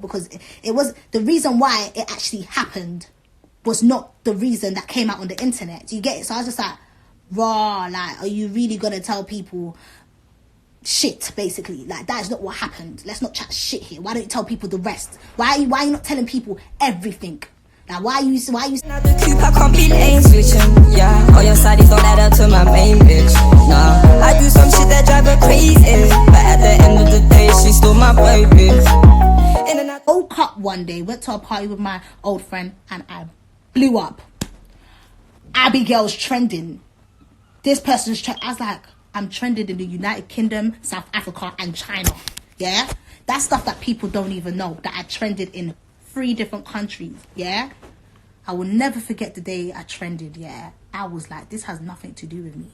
because it was the reason why it actually happened was not the reason that came out on the internet. Do you get it? So I was just like, raw, like, are you really gonna tell people shit, basically? Like, that is not what happened. Let's not chat shit here. Why don't you tell people the rest? Why are you not telling people everything? Like, why are you now the coupe, I can't be lane switching. Yeah, all your sides don't add up to my main bitch. Nah, I do some shit that drive her crazy, but at the end of the day, she's still my baby. Woke up one day, went to a party with my old friend, and I blew up. Abigail's trending. This person's I was like, I'm trending in the United Kingdom, South Africa, and China. Yeah? That's stuff that people don't even know, that I trended in 3 different countries. Yeah? I will never forget the day I trended. Yeah? I was like, this has nothing to do with me.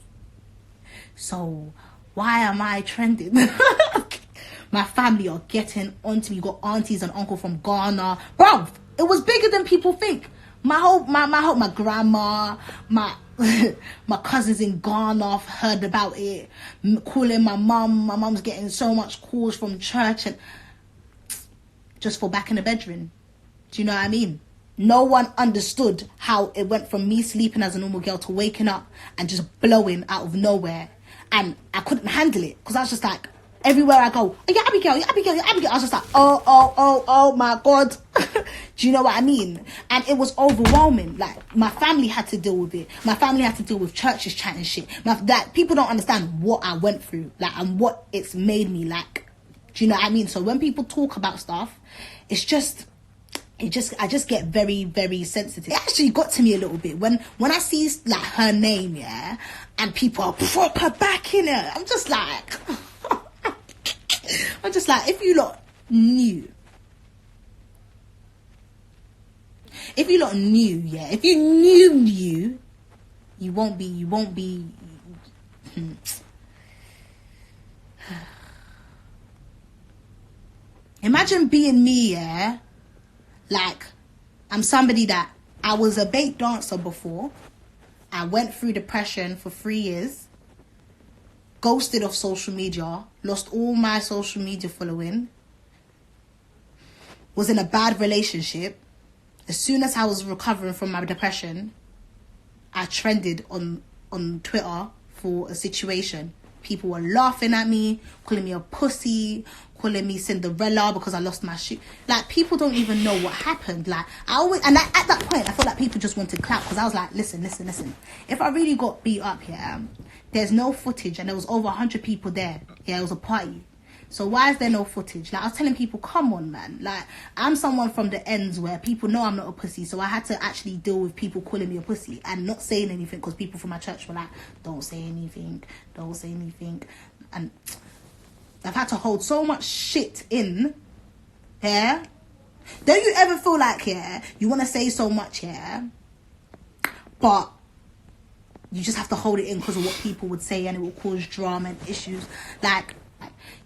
So, why am I trending? My family are getting onto me. You got aunties and uncle from Ghana. Bro, it was bigger than people think. My grandma, my cousins in Ghana heard about it. Calling my mum. My mum's getting so much calls from church and just for back in the bedroom. Do you know what I mean? No one understood how it went from me sleeping as a normal girl to waking up and just blowing out of nowhere. And I couldn't handle it because I was just like, everywhere I go, oh, yeah, Abigail, yeah, Abigail, yeah, Abigail. I was just like, oh my God. Do you know what I mean? And it was overwhelming. Like, my family had to deal with it. My family had to deal with churches chatting shit. That people don't understand what I went through, like, and what it's made me like. Do you know what I mean? So when people talk about stuff, I just get very, very sensitive. It actually got to me a little bit when I see like her name, yeah, and people are proper back in it. I'm just like, if you lot knew, yeah, if you knew, you won't be. Imagine being me, yeah. Like, I'm somebody that I was a bait dancer before. I went through depression for 3 years. Ghosted off social media. Lost all my social media following. Was in a bad relationship. As soon as I was recovering from my depression, I trended on Twitter for a situation. People were laughing at me, calling me a pussy, calling me Cinderella because I lost my shoe. Like, people don't even know what happened. Like, at that point, I felt like people just wanted clout because I was like, listen. If I really got beat up here, there's no footage and there was over 100 people there. Yeah, it was a party. So why is there no footage? Like, I was telling people, come on, man. Like, I'm someone from the ends where people know I'm not a pussy. So I had to actually deal with people calling me a pussy and not saying anything because people from my church were like, don't say anything. And I've had to hold so much shit in. Yeah? Don't you ever feel like, yeah, you want to say so much, yeah, but you just have to hold it in because of what people would say and it will cause drama and issues. Like,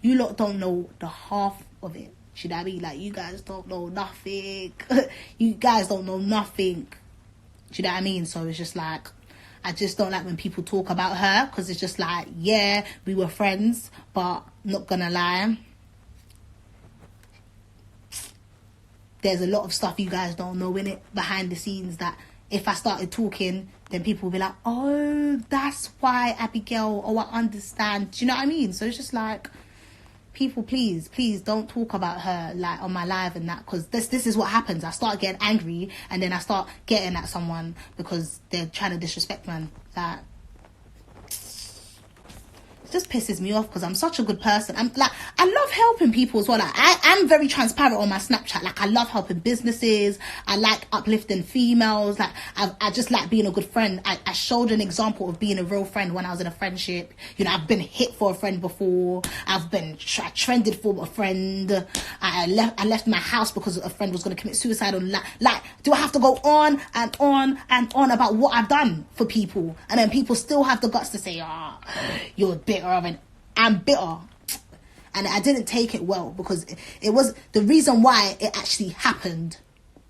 you lot don't know the half of it. Should I be like, you guys don't know nothing. You guys don't know nothing. Do you know what I mean? So it's just like, I just don't like when people talk about her because it's just like, yeah, we were friends, but not gonna lie, there's a lot of stuff you guys don't know in it behind the scenes that if I started talking, then people will be like, oh, that's why, Abigail. Oh, I understand. Do you know what I mean? So it's just like, people, please don't talk about her like on my live and that, because this is what happens. I start getting angry and then I start getting at someone because they're trying to disrespect man. That it just pisses me off because I'm such a good person. I'm like, I love helping people as well. Like, I'm very transparent on my Snapchat. Like, I love helping businesses. I like uplifting females. Like, I just like being a good friend. I showed an example of being a real friend when I was in a friendship. You know, I've been hit for a friend before. I trended for a friend. I left my house because a friend was going to commit suicide. Like, do I have to go on and on and on about what I've done for people? And then people still have the guts to say, you're bitter of it. I'm bitter. And I didn't take it well because it was the reason why it actually happened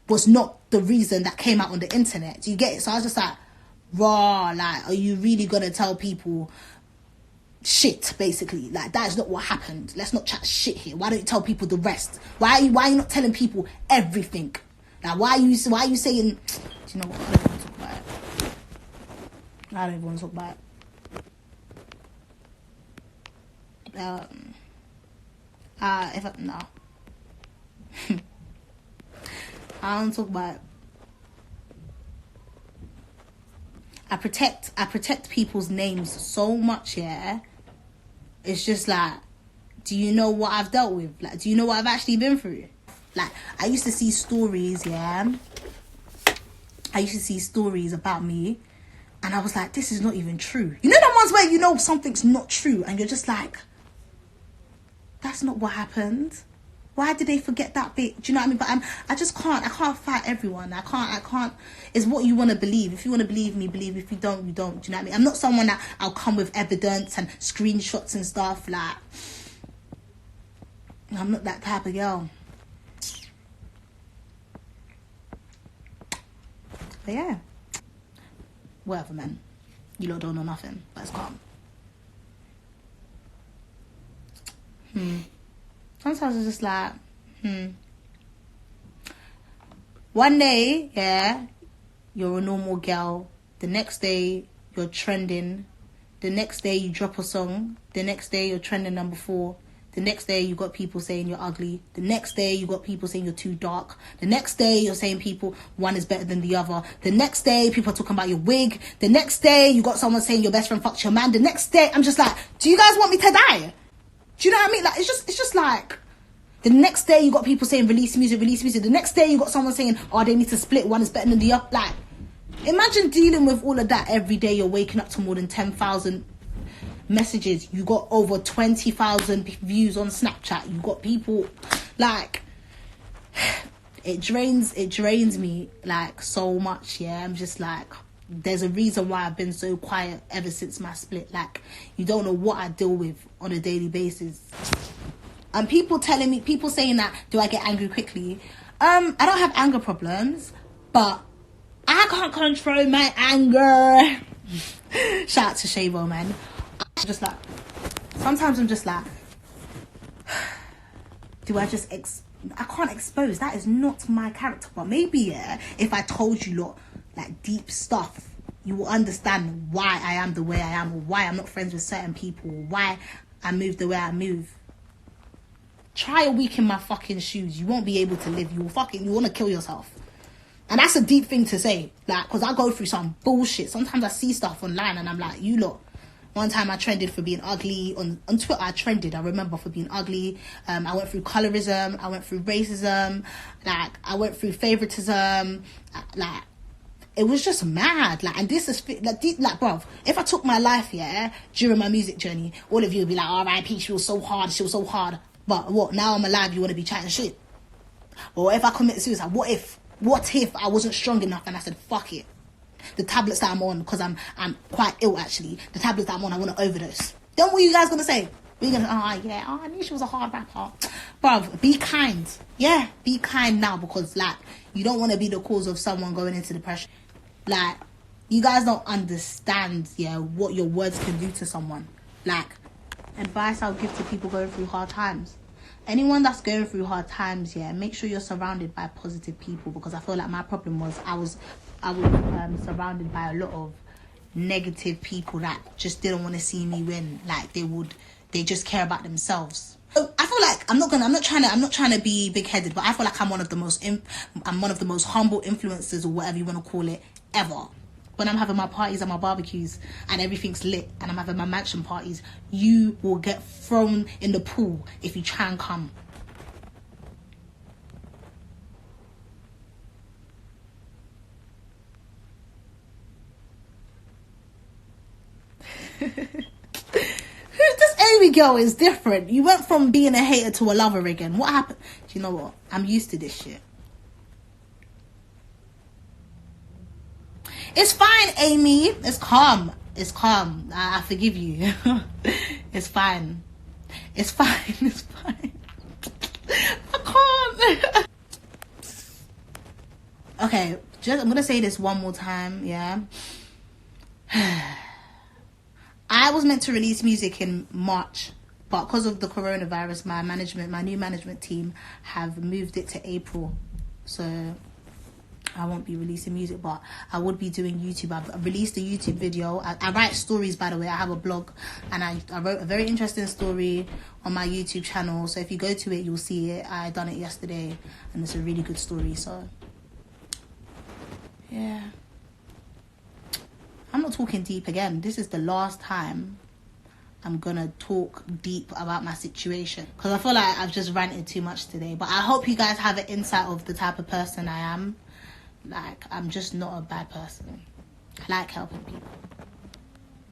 was not the reason that came out on the internet. Do you get it? So I was just like, raw, like, are you really gonna tell people shit, basically. Like, that is not what happened. Let's not chat shit here. Why don't you tell people the rest? Why are you not telling people everything? Like, why are you saying, do you know what, I don't even want to talk about it. No. I don't talk about it. I protect people's names so much, yeah. It's just like, do you know what I've dealt with? Like, do you know what I've actually been through? Like, I used to see stories, yeah. I used to see stories about me, and I was like, this is not even true. You know the ones where you know something's not true, and you're just like, that's not what happened. Why did they forget that bit? Do you know what I mean? But I just can't. I can't fight everyone. I can't. It's what you want to believe. If you want to believe me, believe. If you don't, you don't. Do you know what I mean? I'm not someone that I'll come with evidence and screenshots and stuff. Like, I'm not that type of girl. But yeah, whatever, man. You lot don't know nothing. But it's calm. Sometimes it's just like, one day, yeah, you're a normal girl. The next day, you're trending. The next day, you drop a song. The next day, you're trending number 4. The next day, you got people saying you're ugly. The next day, you got people saying you're too dark. The next day, you're saying one is better than the other. The next day, people are talking about your wig. The next day, you got someone saying your best friend fucked your man. The next day, I'm just like, do you guys want me to die? Do you know what I mean? Like, it's just like, the next day you got people saying release music. The next day you got someone saying, oh, they need to split, one is better than the other. Like, imagine dealing with all of that every day. You're waking up to more than 10,000 messages. You got over 20,000 views on Snapchat. You got people, like, it drains me, like, so much, yeah. I'm just like, there's a reason why I've been so quiet ever since my split. Like, you don't know what I deal with on a daily basis. And people saying that, do I get angry quickly? I don't have anger problems, but I can't control my anger. Shout out to Shavo, man. I'm just like, sometimes I'm just like, do I just I can't expose. That is not my character. But maybe, yeah, if I told you lot, like, deep stuff, you will understand why I am the way I am, or why I'm not friends with certain people, or why I move the way I move. Try a week in my fucking shoes. You won't be able to live. You want to kill yourself. And that's a deep thing to say. Like, because I go through some bullshit. Sometimes I see stuff online and I'm like, you lot. One time I trended for being ugly. On Twitter, I remember, for being ugly. I went through colorism. I went through racism. Like, I went through favoritism. Like, it was just mad. Like, and this is like, bruv, if I took my life, yeah, during my music journey, all of you would be like, R.I.P. She was so hard. But what? Now I'm alive, you want to be chatting shit? Or if I commit suicide, what if I wasn't strong enough and I said, fuck it. The tablets that I'm on, because I'm quite ill actually. The tablets that I'm on, I want to overdose. Then what are you guys gonna say? We're gonna, I knew she was a hard rapper. Bruv, be kind. Yeah, be kind now, because like, you don't want to be the cause of someone going into depression. Like, you guys don't understand, yeah, what your words can do to someone. Like, advice I'll give to people going through hard times. Anyone that's going through hard times, yeah, make sure you're surrounded by positive people, because I feel like my problem was I was surrounded by a lot of negative people that just didn't want to see me win. Like, they just care about themselves. So I feel like I'm not trying to be big-headed, but I feel like I'm one of the most humble influencers, or whatever you want to call it, ever. When I'm having my parties and my barbecues and everything's lit, and I'm having my mansion parties, you will get thrown in the pool if you try and come. This Amy girl is different. You went from being a hater to a lover again. What happened? Do you know what? I'm used to this shit. It's fine, Amy. It's calm. I forgive you. It's fine. It's fine. I can't. Okay, I'm gonna say this one more time, yeah. I I was meant to release music in March, but because of the coronavirus, my new management team have moved it to April. So I won't be releasing music, but I would be doing YouTube. I've released a YouTube video. I write stories, by the way. I have a blog, and I wrote a very interesting story on my YouTube channel. So if you go to it, you'll see it. I done it yesterday, and it's a really good story. So yeah, I'm not talking deep again. This is the last time I'm gonna talk deep about my situation, because I feel like I've just ranted too much today. But I hope you guys have an insight of the type of person I am. Like, I'm just not a bad person. I like helping people.